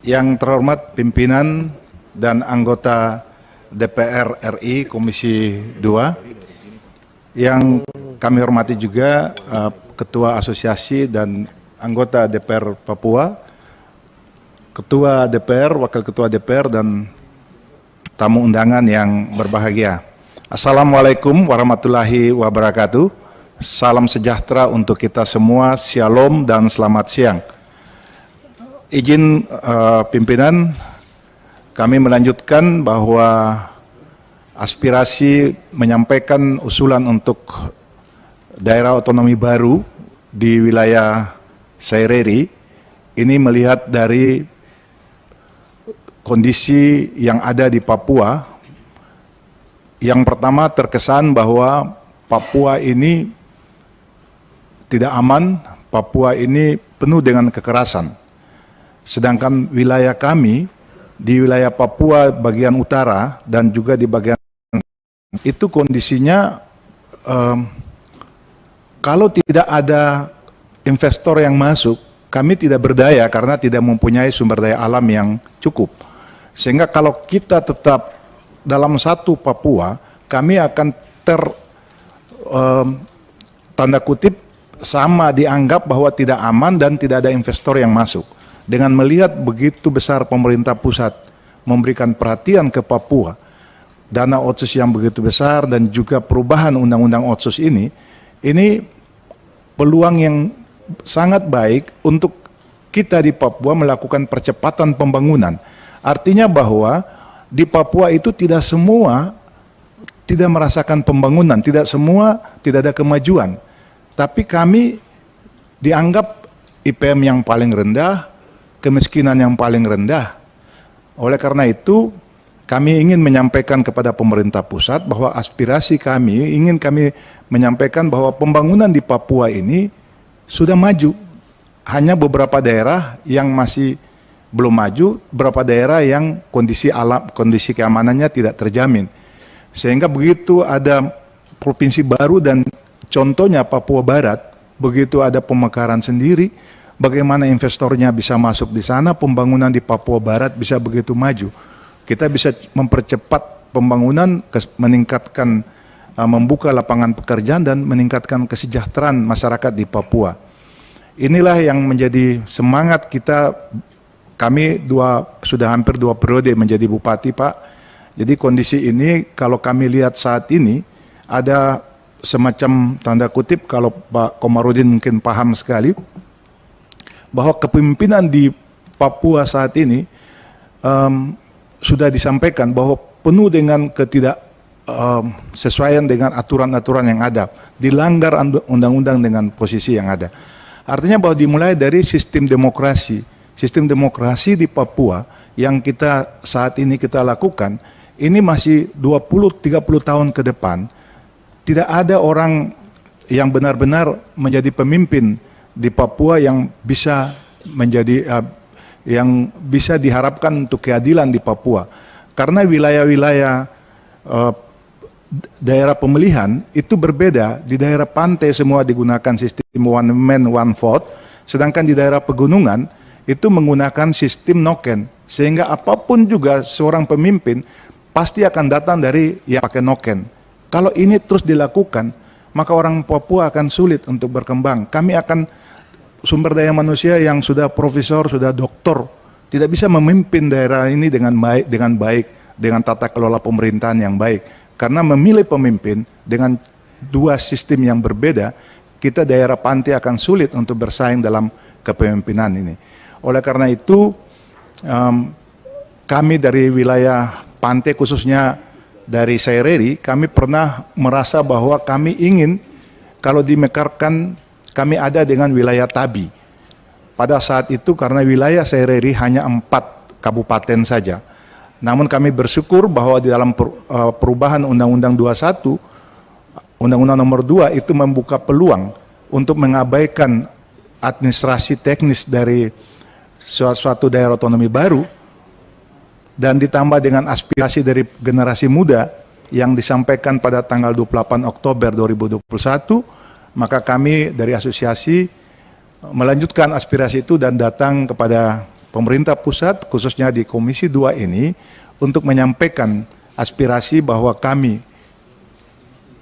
Yang terhormat pimpinan dan anggota DPR RI Komisi 2, yang kami hormati juga Ketua Asosiasi dan anggota DPR Papua, Ketua DPR, Wakil Ketua DPR, dan tamu undangan yang berbahagia. Assalamualaikum warahmatullahi wabarakatuh. Salam sejahtera untuk kita semua, shalom dan selamat siang. Izin pimpinan, kami melanjutkan bahwa aspirasi menyampaikan usulan untuk daerah otonomi baru di wilayah Saireri ini melihat dari kondisi yang ada di Papua. Yang pertama, terkesan bahwa Papua ini tidak aman, Papua ini penuh dengan kekerasan. Sedangkan wilayah kami di wilayah Papua bagian utara dan juga di bagian itu kondisinya kalau tidak ada investor yang masuk, kami tidak berdaya karena tidak mempunyai sumber daya alam yang cukup. Sehingga kalau kita tetap dalam satu Papua, kami akan tanda kutip sama dianggap bahwa tidak aman dan tidak ada investor yang masuk. Dengan melihat begitu besar pemerintah pusat memberikan perhatian ke Papua, dana otsus yang begitu besar dan juga perubahan undang-undang otsus ini peluang yang sangat baik untuk kita di Papua melakukan percepatan pembangunan. Artinya bahwa di Papua itu tidak semua tidak merasakan pembangunan, tidak semua tidak ada kemajuan. Tapi kami dianggap IPM yang paling rendah, kemiskinan yang paling rendah. Oleh karena itu, kami ingin menyampaikan kepada pemerintah pusat bahwa aspirasi kami, ingin kami menyampaikan bahwa pembangunan di Papua ini sudah maju. Hanya beberapa daerah yang masih belum maju, beberapa daerah yang kondisi alam, kondisi keamanannya tidak terjamin. Sehingga begitu ada provinsi baru dan contohnya Papua Barat, begitu ada pemekaran sendiri, bagaimana investornya bisa masuk di sana, pembangunan di Papua Barat bisa begitu maju. Kita bisa mempercepat pembangunan, meningkatkan, membuka lapangan pekerjaan dan meningkatkan kesejahteraan masyarakat di Papua. Inilah yang menjadi semangat kita. Kami sudah hampir 2 periode menjadi bupati, Pak. Jadi kondisi ini kalau kami lihat saat ini ada semacam tanda kutip, kalau Pak Komarudin mungkin paham sekali, bahwa kepemimpinan di Papua saat ini sudah disampaikan bahwa penuh dengan ketidaksesuaian dengan aturan-aturan yang ada, dilanggar undang-undang dengan posisi yang ada. Artinya bahwa dimulai dari sistem demokrasi di Papua yang kita saat ini kita lakukan, ini masih 20-30 tahun ke depan, tidak ada orang yang benar-benar menjadi pemimpin di Papua yang bisa menjadi yang bisa diharapkan untuk keadilan di Papua. Karena wilayah-wilayah daerah pemilihan itu berbeda. Di daerah pantai semua digunakan sistem one man one vote, sedangkan di daerah pegunungan itu menggunakan sistem noken. Sehingga apapun juga seorang pemimpin pasti akan datang dari yang pakai noken. Kalau ini terus dilakukan, maka orang Papua akan sulit untuk berkembang. Kami akan sumber daya manusia yang sudah profesor, sudah doktor, tidak bisa memimpin daerah ini dengan baik, dengan tata kelola pemerintahan yang baik. Karena memilih pemimpin dengan 2 sistem yang berbeda, kita daerah pantai akan sulit untuk bersaing dalam kepemimpinan ini. Oleh karena itu, kami dari wilayah pantai, khususnya dari Saireri, kami pernah merasa bahwa kami ingin kalau dimekarkan kami ada dengan wilayah Tabi. Pada saat itu karena wilayah Saireri hanya 4 kabupaten saja. Namun kami bersyukur bahwa di dalam perubahan Undang-Undang 21, Undang-Undang nomor 2 itu membuka peluang untuk mengabaikan administrasi teknis dari suatu daerah otonomi baru, dan ditambah dengan aspirasi dari generasi muda yang disampaikan pada tanggal 28 Oktober 2021, maka kami dari asosiasi melanjutkan aspirasi itu dan datang kepada pemerintah pusat, khususnya di Komisi 2 ini, untuk menyampaikan aspirasi bahwa kami,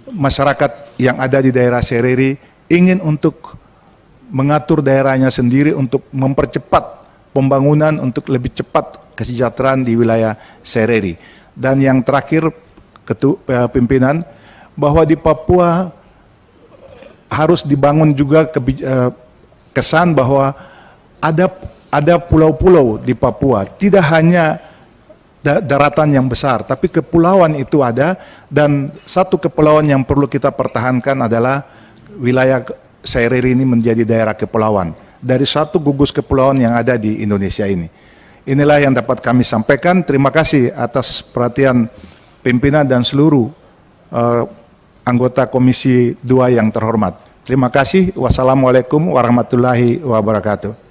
masyarakat yang ada di daerah Sereri, ingin untuk mengatur daerahnya sendiri untuk mempercepat pembangunan untuk lebih cepat kesejahteraan di wilayah Sereri. Dan yang terakhir, pimpinan, bahwa di Papua harus dibangun juga kesan bahwa ada pulau-pulau di Papua, tidak hanya daratan yang besar, tapi kepulauan itu ada, dan satu kepulauan yang perlu kita pertahankan adalah wilayah Sereri ini menjadi daerah kepulauan dari satu gugus kepulauan yang ada di Indonesia ini. Inilah yang dapat kami sampaikan. Terima kasih atas perhatian pimpinan dan seluruh anggota Komisi 2 yang terhormat. Terima kasih. Wassalamualaikum warahmatullahi wabarakatuh.